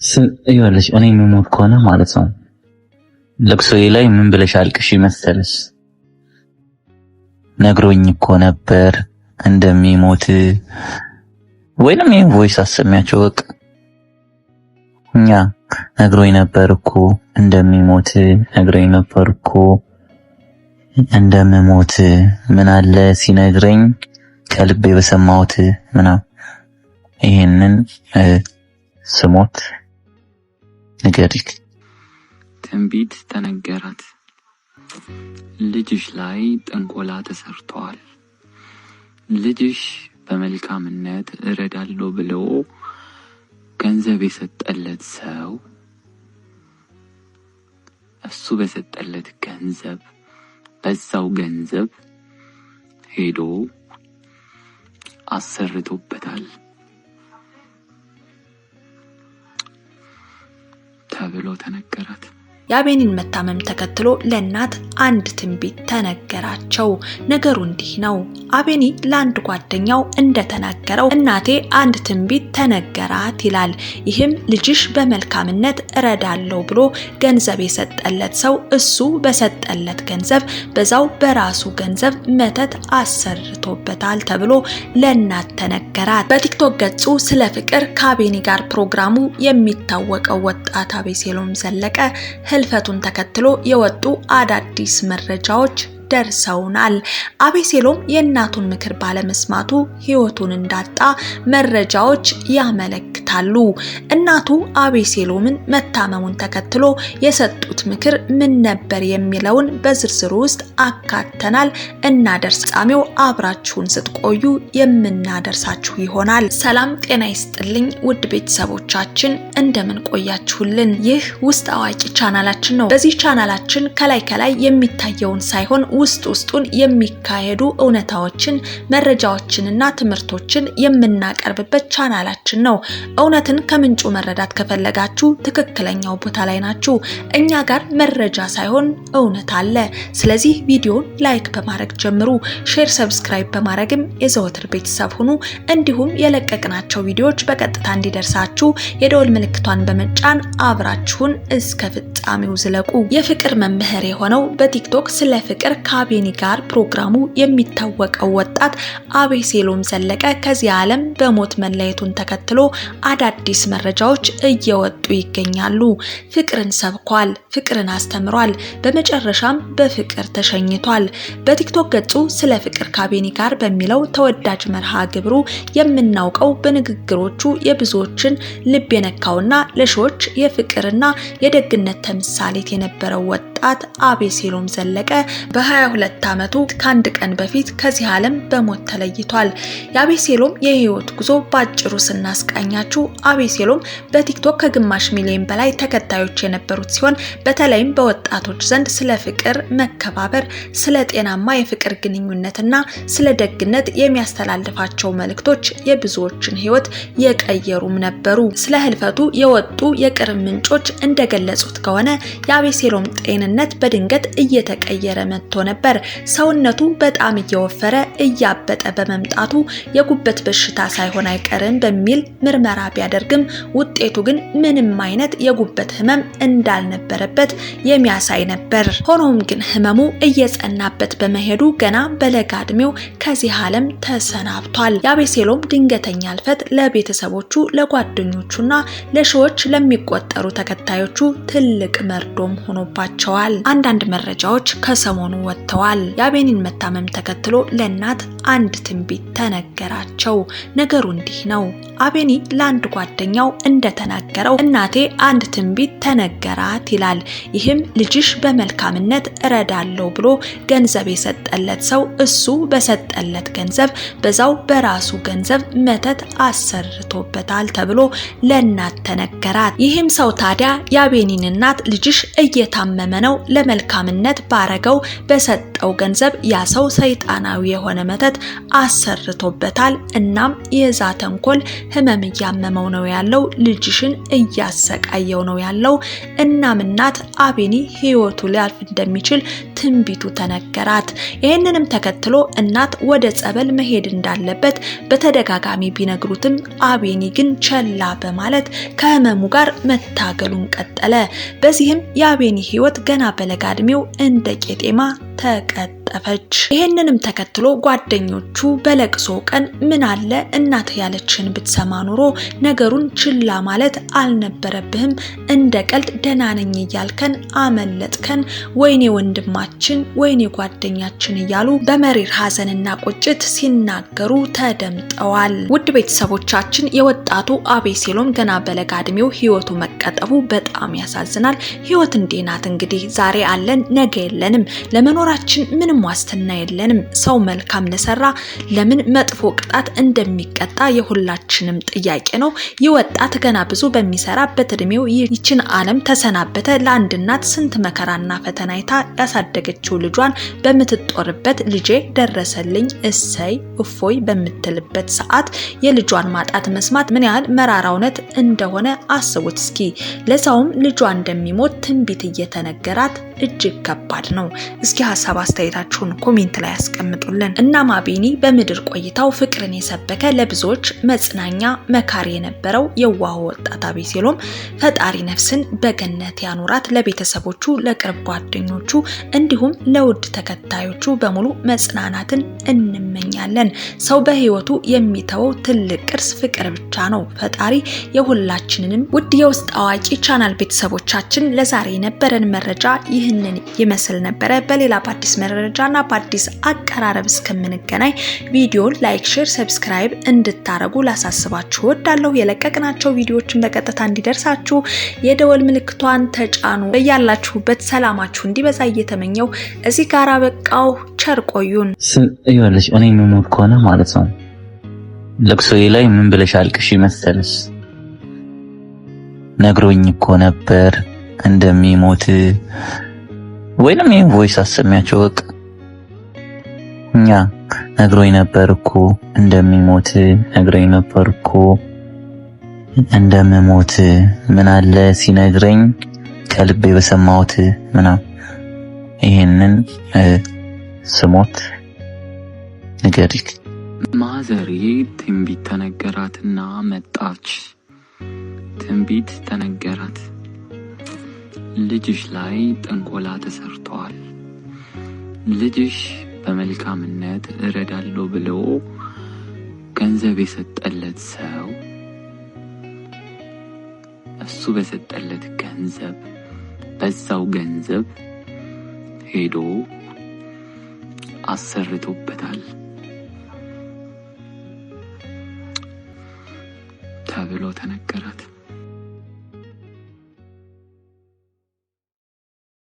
ይኸውልሽ እኔ የምሞት ከሆነ ማለት ነው ለቅሶዬ ላይ ምን ብለሽ አልቅሽ መሰለሽ? ነግሮኝ እኮ ነበር እንደሚሞት ወይንም ይሄን ቮይስ አሰሚያቸው በቃ እኛ ነግሮኝ ነበር እኮ እንደሚሞት ነግሮኝ ነበር እኮ እንደምሞት ምን አለ ሲነግረኝ ከልቤ በሰማሁት ምናምን ይሄንን ስሞት ንገሪክ። ትንቢት ተነገራት። ልጅሽ ላይ ጥንቆላ ተሰርቷል። ልጅሽ በመልካምነት እረዳለሁ ብሎ ገንዘብ የሰጠለት ሰው እሱ በሰጠለት ገንዘብ በዛው ገንዘብ ሄዶ አሰርቶበታል ተብሎ ተነገራት። የአቤኒን መታመም ተከትሎ ለእናት አንድ ትንቢት ተነገራቸው። ነገሩ እንዲህ ነው። አቤኒ ለአንድ ጓደኛው እንደተናገረው እናቴ አንድ ትንቢት ተነገራት ይላል። ይህም ልጅሽ በመልካምነት እረዳለሁ ብሎ ገንዘብ የሰጠለት ሰው እሱ በሰጠለት ገንዘብ በዛው በራሱ ገንዘብ መተት አሰርቶበታል ተብሎ ለእናት ተነገራት። በቲክቶክ ገጹ ስለ ፍቅር ከአቤኒ ጋር ፕሮግራሙ የሚታወቀው ወጣት አቤሴሎም ዘለቀ ህልፈቱን ተከትሎ የወጡ አዳዲስ መረጃዎች ደርሰውናል። አቤሴሎም የእናቱን ምክር ባለመስማቱ ህይወቱን እንዳጣ መረጃዎች ያመለክታሉ። እናቱ አቤሴሎምን መታመሙን ተከትሎ የሰጡት ምክር ምን ነበር የሚለውን በዝርዝሩ ውስጥ አካተናል። እናደርሳሜው አብራችሁን ስትቆዩ የምናደርሳችሁ ይሆናል። ሰላም ጤና ይስጥልኝ ውድ ቤተሰቦቻችን እንደምን ቆያችሁልን? ይህ ውስጥ አዋቂ ቻናላችን ነው። በዚህ ቻናላችን ከላይ የሚታየውን ሳይሆን ውስጡን የሚካሄዱ እውነታዎችን መረጃዎችንና ትምህርቶችን የምናቀርብበት ቻናላችን ነው። እውነትን ከምንጩ መረዳት ከፈለጋችሁ ትክክለኛው ቦታ ላይ ናችሁ። እኛ ጋር መረጃ ሳይሆን እውነት አለ። ስለዚህ ቪዲዮን ላይክ በማድረግ ጀምሩ። ሼር፣ ሰብስክራይብ በማድረግም የዘወትር ቤተሰብ ሁኑ። እንዲሁም የለቀቅናቸው ቪዲዮዎች በቀጥታ እንዲደርሳችሁ የደወል ምልክቷን በመጫን አብራችሁን እስከ ፍጻሜው ዝለቁ። የፍቅር መምህር የሆነው በቲክቶክ ስለ ፍቅር ከአቤኒ ጋር ፕሮግራሙ የሚታወቀው ወጣት አቤሴሎም ዘለቀ ከዚህ ዓለም በሞት መለየቱን ተከትሎ አዳዲስ መረጃዎች እየወጡ ይገኛሉ። ፍቅርን ሰብኳል፣ ፍቅርን አስተምሯል፣ በመጨረሻም በፍቅር ተሸኝቷል። በቲክቶክ ገጹ ስለ ፍቅር ከአቤኒ ጋር በሚለው ተወዳጅ መርሃ ግብሩ የምናውቀው በንግግሮቹ የብዙዎችን ልብ የነካውና ለሺዎች የፍቅርና የደግነት ተምሳሌት የነበረው ወጣት አቤሴሎም ዘለቀ በ22 ዓመቱ ከአንድ ቀን በፊት ከዚህ ዓለም በሞት ተለይቷል። የአቤሴሎም የህይወት ጉዞ ባጭሩ ስናስቃኛችሁ አቤሴሎም በቲክቶክ ከግማሽ ሚሊዮን በላይ ተከታዮች የነበሩት ሲሆን በተለይም በወጣቶች ዘንድ ስለ ፍቅር መከባበር፣ ስለ ጤናማ የፍቅር ግንኙነትና ስለ ደግነት የሚያስተላልፋቸው መልእክቶች የብዙዎችን ህይወት የቀየሩም ነበሩ። ስለ ህልፈቱ የወጡ የቅርብ ምንጮች እንደገለጹት ከሆነ የአቤሴሎም ጤንነት በድንገት እየተቀየረ መጥቶ ነበር። ሰውነቱ በጣም እየወፈረ እያበጠ በመምጣቱ የጉበት በሽታ ሳይሆን አይቀርም በሚል ምርመራ ቢያደርግም ውጤቱ ግን ምንም አይነት የጉበት ህመም እንዳልነበረበት የሚያሳይ ነበር። ሆኖም ግን ህመሙ እየጸናበት በመሄዱ ገና በለጋ እድሜው ከዚህ ዓለም ተሰናብቷል። የአቤሴሎም ድንገተኛ ህልፈት ለቤተሰቦቹ፣ ለጓደኞቹና ለሺዎች ለሚቆጠሩ ተከታዮቹ ትልቅ መርዶም ሆኖባቸዋል። አንዳንድ መረጃዎች ከሰሞኑ ወጥተዋል። የአቤኒን መታመም ተከትሎ ለእናት አንድ ትንቢት ተነገራቸው። ነገሩ እንዲህ ነው። አቤኒ ለአንድ ጓደኛው እንደተናገረው እናቴ አንድ ትንቢት ተነገራት ይላል። ይህም ልጅሽ በመልካምነት እረዳለሁ ብሎ ገንዘብ የሰጠለት ሰው እሱ በሰጠለት ገንዘብ በዛው በራሱ ገንዘብ መተት አሰርቶበታል ተብሎ ለእናት ተነገራት። ይህም ሰው ታዲያ የአቤኒን እናት ልጅሽ እየታመመ ነው፣ ለመልካምነት ባረገው በሰጠው ገንዘብ ያ ሰው ሰይጣናዊ የሆነ መተት አሰርቶበታል። እናም የዛ ተንኮል ህመም እያሳመመው ነው ያለው፣ ልጅሽን እያሰቃየው ነው ያለው። እናም እናት አቤኒ ህይወቱ ሊያልፍ እንደሚችል ትንቢቱ ተነገራት። ይህንንም ተከትሎ እናት ወደ ጸበል መሄድ እንዳለበት በተደጋጋሚ ቢነግሩትም አቤኒ ግን ቸላ በማለት ከህመሙ ጋር መታገሉን ቀጠለ። በዚህም የአቤኒ ህይወት ገና በለጋ እድሜው እንደ ቄጤማ ተቀጠፈች። ይህንንም ተከትሎ ጓደኞቹ በለቅሶ ቀን ምን አለ እናት ያለችን ብትሰማ ኑሮ ነገሩን ችላ ማለት አልነበረብህም፣ እንደ ቀልድ ደህና ነኝ እያልከን አመለጥከን፣ ወይኔ ወንድማችን፣ ወይኔ ጓደኛችን እያሉ በመሪር ሐዘንና ቁጭት ሲናገሩ ተደምጠዋል። ውድ ቤተሰቦቻችን የወጣቱ አቤሴሎም ገና በለጋ እድሜው ህይወቱ መቀጠፉ በጣም ያሳዝናል። ህይወት እንዲህ ናት እንግዲህ፣ ዛሬ አለን ነገ የለንም። ለመኖራችን ምንም ዋስትና የለንም። ሰው መልካም ለሰራ ለምን መጥፎ ቅጣት እንደሚቀጣ የሁላችንም ጥያቄ ነው። ይወጣት ገና ብዙ በሚሰራበት እድሜው ይችን ዓለም ተሰናበተ። ለአንድ እናት ስንት መከራና ፈተና አይታ ያሳደገችው ልጇን በምትጦርበት ልጄ ደረሰልኝ እሰይ እፎይ በምትልበት ሰዓት የልጇን ማጣት መስማት ምን ያህል መራራ እውነት እንደሆነ አስቡት እስኪ። ለዛውም ልጇ እንደሚሞት ትንቢት እየተነገራት እጅግ ከባድ ነው። እስኪ ሐሳብ አስተያየታችሁን ኮሜንት ላይ ያስቀምጡልን። እናም አቤኒ በምድር ቆይታው ፍቅርን የሰበከ ለብዙዎች መጽናኛ መካሪ የነበረው የዋህ ወጣት አቤሴሎም ፈጣሪ ነፍስን በገነት ያኑራት። ለቤተሰቦቹ፣ ለቅርብ ጓደኞቹ እንዲሁም ለውድ ተከታዮቹ በሙሉ መጽናናትን እንመኛለን። ሰው በህይወቱ የሚተወው ትልቅ ቅርስ ፍቅር ብቻ ነው። ፈጣሪ የሁላችንንም ውድ የውስጥ አዋቂ ቻናል ቤተሰቦቻችን ለዛሬ የነበረን መረጃ ይህንን ይመስል ነበረ። በሌላ በአዲስ መረጃና በአዲስ አቀራረብ እስከምንገናኝ ቪዲዮን ላይክ፣ ሼር፣ ሰብስክራይብ እንድታረጉ ላሳስባችሁ ወዳለሁ። የለቀቅናቸው ቪዲዮዎችን በቀጥታ እንዲደርሳችሁ የደወል ምልክቷን ተጫኑ። በያላችሁበት ሰላማችሁ እንዲበዛ እየተመኘው እዚህ ጋር በቃው። ቸር ቆዩን። ይኸውልሽ እኔ የምሞት ከሆነ ማለት ነው ለቅሶዬ ላይ ምን ብለሽ አልቅሽ መሰለሽ? ነግሮኝ እኮ ነበር እንደሚሞት ወይንም ይሄን ቮይስ አሰሚያቸው በቃ እኛ ነግሮኝ ነበር እኮ እንደሚሞት፣ ነግሮኝ ነበር እኮ እንደምሞት። ምን አለ ሲነግረኝ ከልቤ በሰማሁት ምናምን። ይሄንን ስሞት ንገሪክ። ማዘሬ ትንቢት ተነገራትና መጣች። ትንቢት ተነገራት። ልጅሽ ላይ ጥንቆላ ተሰርቷል። ልጅሽ በመልካምነት እረዳለሁ ብሎ ገንዘብ የሰጠለት ሰው እሱ በሰጠለት ገንዘብ በዛው ገንዘብ ሄዶ አሰርቶበታል ተብሎ ተነገራት።